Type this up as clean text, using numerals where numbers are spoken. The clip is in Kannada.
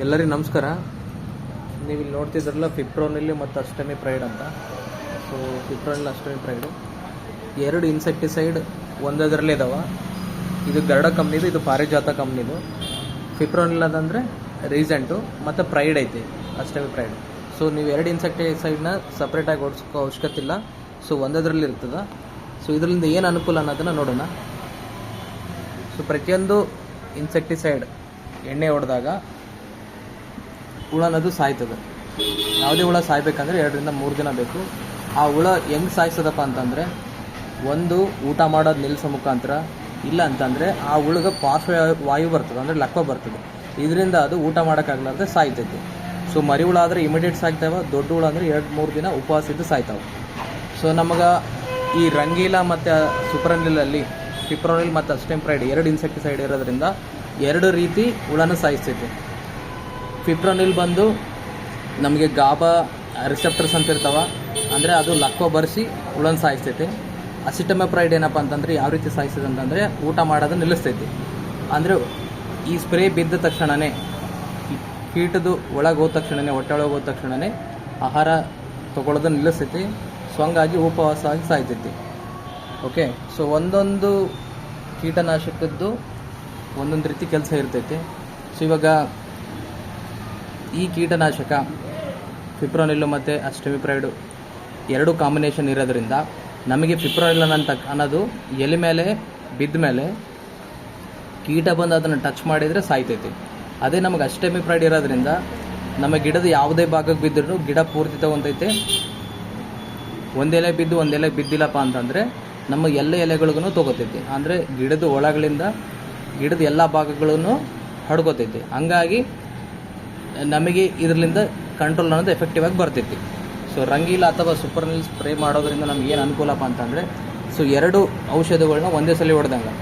ಎಲ್ಲರಿಗೂ ನಮಸ್ಕಾರ. ನೀವು ಇಲ್ಲಿ ನೋಡ್ತಿದ್ರಲ್ಲ ಫಿಪ್ರೋನಿಲ್ ಮತ್ತು ಅಸ್ಟಮಿಪ್ರೈಡ್ ಅಂತ. ಸೊ ಫಿಪ್ರೋನಿಲ್ ಅಸ್ಟಮಿಪ್ರೈಡು ಎರಡು ಇನ್ಸೆಕ್ಟಿಸೈಡ್ ಒಂದರಲ್ಲೇ ಇದಾವೆ. ಇದು ಗರುಡ ಕಂಪ್ನಿದು, ಇದು ಪಾರಿಜಾತ ಕಂಪ್ನಿದು. ಫಿಪ್ರೋನಿಲ್ ಅದಂದರೆ ರೀಸೆಂಟು ಮತ್ತು ಪ್ರೈಡ್ ಐತಿ ಅಸ್ಟಮಿಪ್ರೈಡ್. ಸೊ ನೀವು ಎರಡು ಇನ್ಸೆಕ್ಟಿಸೈಡ್ನ ಸಪ್ರೇಟಾಗಿ ಓಡಿಸ್ಕೋ ಅವಶ್ಯಕತೆ ಇಲ್ಲ. ಸೊ ಒಂದರಲ್ಲಿ ಇರ್ತದೆ. ಸೊ ಇದರಿಂದ ಏನು ಅನುಕೂಲ ಅನ್ನೋದನ್ನು ನೋಡೋಣ. ಸೊ ಪ್ರತಿಯೊಂದು ಇನ್ಸೆಕ್ಟಿಸೈಡ್ ಎಣ್ಣೆ ಹೊಡೆದಾಗ ಹುಳ ಅನ್ನೋದು ಸಾಯ್ತದೆ. ಯಾವುದೇ ಹುಳ ಸಾಯ್ಬೇಕಂದ್ರೆ 2 ರಿಂದ 3 ದಿನ ಬೇಕು. ಆ ಹುಳ ಹೆಂಗೆ ಸಾಯಿಸೋದಪ್ಪ ಅಂತಂದರೆ, ಒಂದು ಊಟ ಮಾಡೋದು ನಿಲ್ಲಿಸೋ ಮುಖಾಂತರ, ಇಲ್ಲ ಅಂತಂದರೆ ಆ ಹುಳಗೆ ಪಾರ್ಶ್ವವಾಯು ಬರ್ತದೆ, ಅಂದರೆ ಲಕ್ವ ಬರ್ತದೆ. ಇದರಿಂದ ಅದು ಊಟ ಮಾಡೋಕ್ಕಾಗಲಾರ್ದೆ ಸಾಯ್ತೈತಿ. ಸೊ ಮರಿ ಹುಳ ಆದರೆ ಇಮಿಡಿಯೇಟ್ ಸಾಯ್ತಾವೆ, ದೊಡ್ಡ ಹುಳ ಅಂದರೆ 2-3 ದಿನ ಉಪವಾಸ ಇದ್ದು ಸಾಯ್ತಾವೆ. ಸೊ ನಮಗೆ ಈ ರಂಗೀಲ ಮತ್ತು ಸೂಪರನಿಲಲ್ಲಿ ಫಿಪ್ರೋನಿಲ್ ಮತ್ತು ಅಸ್ಟಮಿಪ್ರೈಡ್ ಎರಡು ಇನ್ಸೆಕ್ಟಿಸೈಡ್ ಇರೋದ್ರಿಂದ 2 ರೀತಿ ಹುಳನ ಸಾಯಿಸ್ತೈತಿ. ಫಿಪ್ರೋನಿಲ್ ಬಂದು ನಮಗೆ ಗಾಬಾ ರಿಸೆಪ್ಟರ್ಸ್ ಅಂತ ಇರ್ತಾವೆ, ಅಂದರೆ ಅದು ಲಕ್ವ ಬರೆಸಿ ಹುಳನ ಸಾಯಿಸ್ತೈತಿ. ಅಸಿಟಮಿಪ್ರೈಡ್ ಏನಪ್ಪ ಅಂತಂದರೆ ಯಾವ ರೀತಿ ಸಾಯಿಸ್ತದೆ ಅಂತಂದರೆ, ಊಟ ಮಾಡೋದನ್ನು ನಿಲ್ಲಿಸ್ತೈತಿ. ಅಂದರೆ ಈ ಸ್ಪ್ರೇ ಬಿದ್ದ ತಕ್ಷಣವೇ, ಕೀಟದು ಒಳಗೆ ಹೋದ ತಕ್ಷಣವೇ, ಹೊಟ್ಟೆ ಒಳಗೆ ಹೋದ ತಕ್ಷಣವೇ ಆಹಾರ ತೊಗೊಳ್ಳೋದನ್ನು ನಿಲ್ಲಿಸ್ತೈತಿ. ಸೊ ಹಂಗಾಗಿ ಉಪವಾಸ ಆಗಿ ಸಾಯ್ತೈತಿ. ಓಕೆ. ಸೊ ಒಂದೊಂದು ಕೀಟನಾಶಕದ್ದು ಒಂದೊಂದು ರೀತಿ ಕೆಲಸ ಇರ್ತೈತಿ. ಸೊ ಇವಾಗ ಈ ಕೀಟನಾಶಕ ಫಿಪ್ರೋನಿಲ್ಲು ಮತ್ತು ಅಸ್ಟಮಿಪ್ರೈಡು 2 ಕಾಂಬಿನೇಷನ್ ಇರೋದ್ರಿಂದ ನಮಗೆ ಫಿಪ್ರೋನಿಲ್ ಅನ್ನೋದು ಎಲೆ ಮೇಲೆ ಬಿದ್ದ ಮೇಲೆ ಕೀಟ ಬಂದು ಅದನ್ನು ಟಚ್ ಮಾಡಿದರೆ ಸಾಯ್ತೈತಿ. ಅದೇ ನಮಗೆ ಅಸ್ಟಮಿಪ್ರೈಡ್ ಇರೋದ್ರಿಂದ ನಮ್ಮ ಗಿಡದ ಯಾವುದೇ ಭಾಗಕ್ಕೆ ಬಿದ್ದರೂ ಗಿಡ ಪೂರ್ತಿ ತಗೊತೈತೆ. ಒಂದೆಲೆ ಬಿದ್ದು ಒಂದೆಲೆ ಬಿದ್ದಿಲ್ಲಪ್ಪ ಅಂತಂದರೆ ನಮ್ಮ ಎಲ್ಲ ಎಲೆಗಳಿಗೂ ತೊಗೋತೈತಿ. ಅಂದರೆ ಗಿಡದ ಒಳಗಳಿಂದ ಗಿಡದ ಎಲ್ಲ ಭಾಗಗಳನ್ನು ಹಡ್ಕೋತೈತಿ. ಹಂಗಾಗಿ ನಮಗೆ ಇದರಿಂದ ಕಂಟ್ರೋಲ್ ಅನ್ನೋದು ಎಫೆಕ್ಟಿವ್ ಆಗಿ ಬರ್ತೈತಿ. ಸೊ ರಂಗೀಲ ಅಥವಾ ಸೂಪರ್ನಿಲ್ ಸ್ಪ್ರೇ ಮಾಡೋದ್ರಿಂದ ನಮ್ಗೆ ಏನು ಅನುಕೂಲಪ್ಪ ಅಂತಂದರೆ, ಸೊ 2 ಔಷಧಗಳನ್ನ ಒಂದೇ ಸಲ ಹೊಡೆದಂಗೆ.